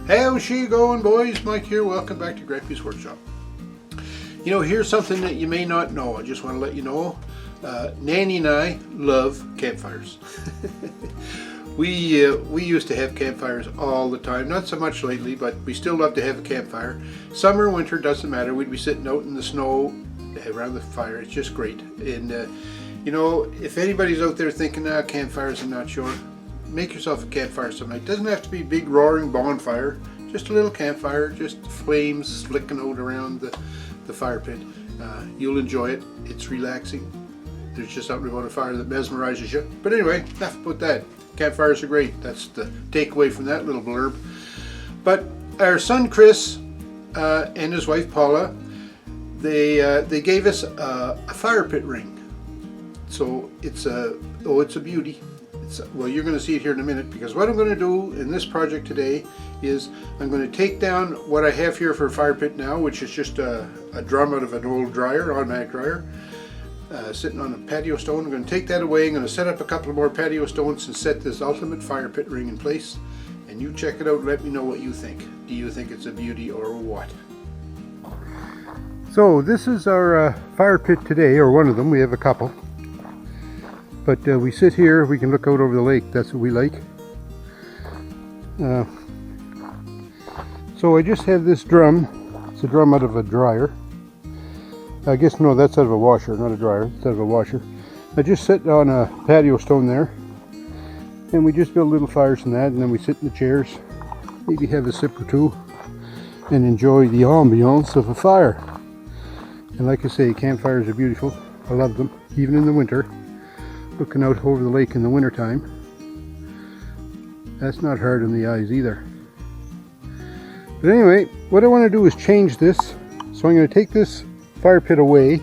How's she going, boys? Mike here. Welcome back to Grampie's Workshop. You know, here's something that you may not know. I just want to let you know. Nannie and I love campfires. we used to have campfires all the time. Not so much lately, but we still love to have a campfire. Summer, winter, doesn't matter. We'd be sitting out in the snow around the fire. It's just great. And you know, if anybody's out there thinking, campfires, I'm not sure. Make yourself a campfire some night. Doesn't have to be a big roaring bonfire. Just a little campfire, just flames flicking out around the fire pit. You'll enjoy it. It's relaxing. There's just something about a fire that mesmerizes you. But anyway, enough about that. Campfires are great. That's the takeaway from that little blurb. But our son Chris and his wife Paula, they gave us a fire pit ring. So it's a beauty. Well, you're going to see it here in a minute, because what I'm going to do in this project today is I'm going to take down what I have here for a fire pit now, which is just a drum out of an old dryer, automatic dryer, sitting on a patio stone. I'm going to take that away. I'm going to set up a couple more patio stones and set this ultimate fire pit ring in place. And you check it out and let me know what you think. Do you think it's a beauty or what? So this is our fire pit today, or one of them. We have a couple. But we sit here, we can look out over the lake. That's what we like. So I just have this drum. It's a drum out of a dryer. I guess, no, that's out of a washer, not a dryer. It's out of a washer. I just sit on a patio stone there. And we just build little fires in that. And then we sit in the chairs. Maybe have a sip or two. And enjoy the ambiance of a fire. And like I say, campfires are beautiful. I love them, even in the winter. Looking out over the lake in the winter time. That's not hard on the eyes either. But anyway, what I want to do is change this. So I'm going to take this fire pit away,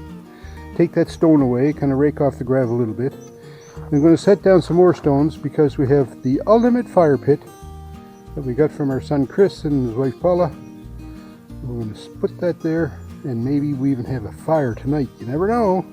take that stone away, kind of rake off the gravel a little bit. I'm going to set down some more stones, because we have the ultimate fire pit that we got from our son Chris and his wife Paula. We're going to put that there, and maybe we even have a fire tonight. You never know.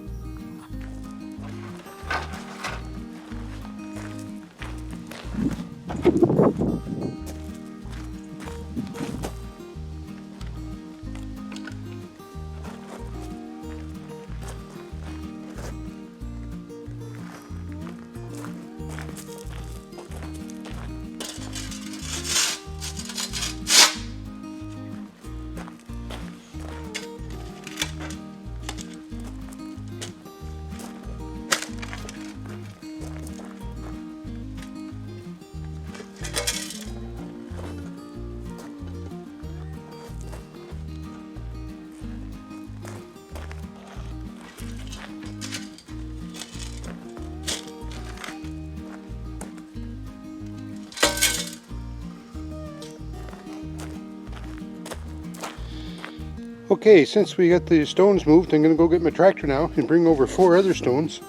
Okay, since we got the stones moved, I'm going to go get my tractor now and bring over 4 other stones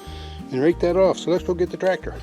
and rake that off. So let's go get the tractor.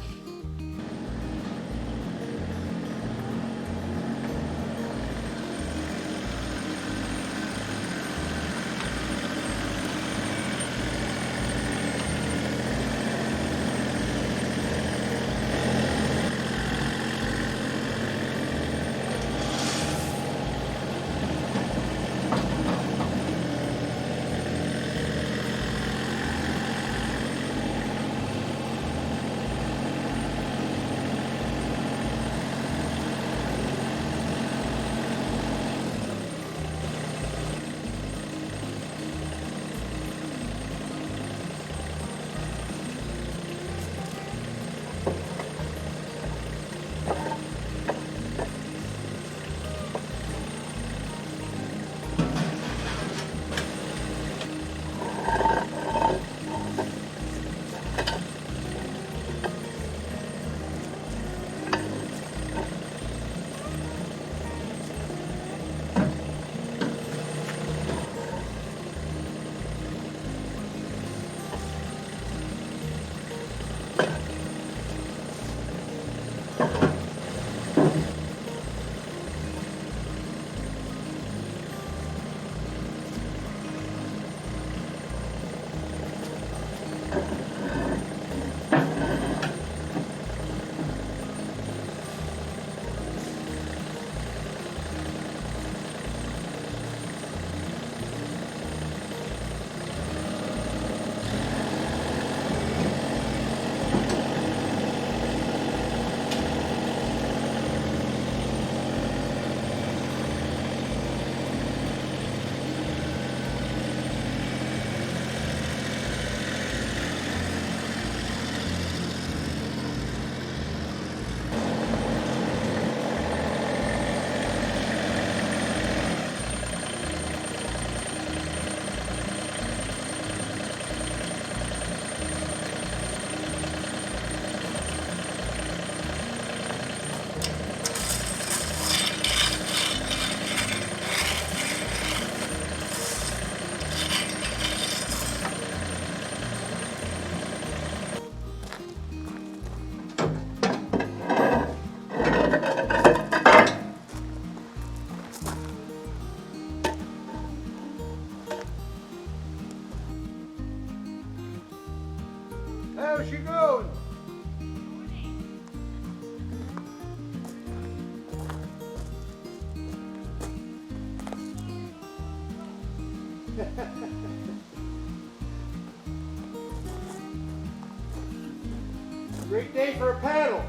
There she goes. Great day for a paddle.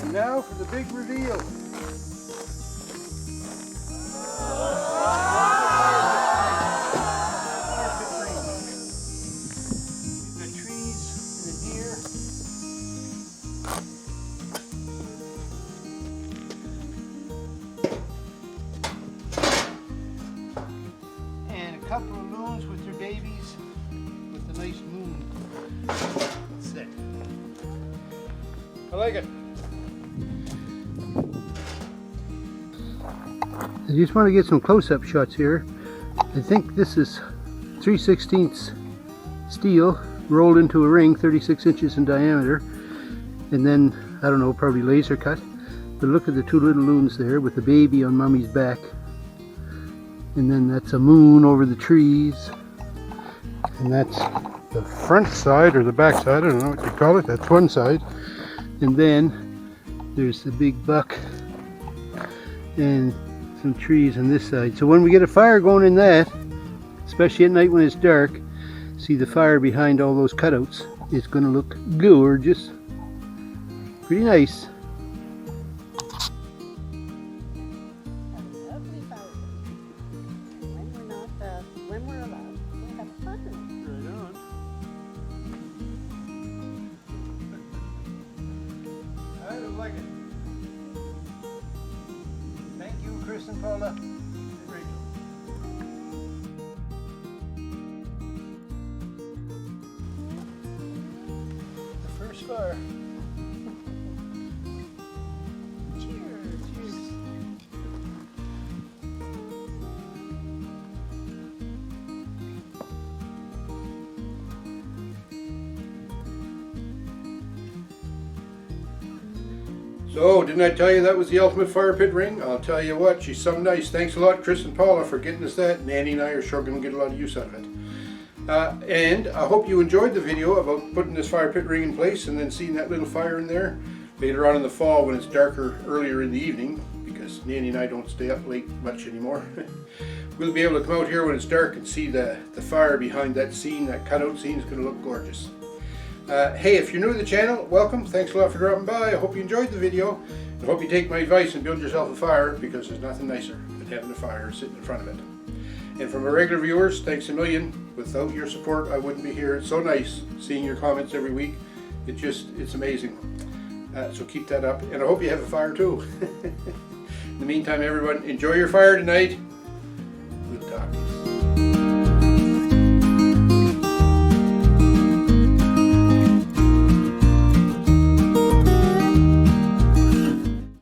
And now for the big reveal. The trees, the deer. And a couple of loons with their babies with a nice moon set. I like it. I just want to get some close-up shots here. I think this is 3/16 steel rolled into a ring 36 inches in diameter, and then I don't know, probably laser cut. But look at the two little loons there with the baby on mommy's back, and then that's a moon over the trees, and that's the front side or the back side, I don't know what you call it. That's one side, and then there's the big buck and some trees on this side. So when we get a fire going in that, especially at night when it's dark, see the fire behind all those cutouts, it's going to look gorgeous. Pretty nice. When we're allowed, we have fun. Right on. I don't like it. Thank you, Chris and Paula. Great. The first fire. So, didn't I tell you that was the ultimate fire pit ring? I'll tell you what, she's some nice. Thanks a lot, Chris and Paula, for getting us that. Nannie and I are sure going to get a lot of use out of it. And I hope you enjoyed the video about putting this fire pit ring in place and then seeing that little fire in there later on in the fall when it's darker earlier in the evening, because Nannie and I don't stay up late much anymore. We'll be able to come out here when it's dark and see the fire behind that scene. That cutout scene is going to look gorgeous. Hey, if you're new to the channel, welcome. Thanks a lot for dropping by. I hope you enjoyed the video. I hope you take my advice and build yourself a fire, because there's nothing nicer than having a fire sitting in front of it. And from our regular viewers, thanks a million. Without your support, I wouldn't be here. It's so nice seeing your comments every week. It's amazing. So keep that up. And I hope you have a fire too. In the meantime, everyone, enjoy your fire tonight.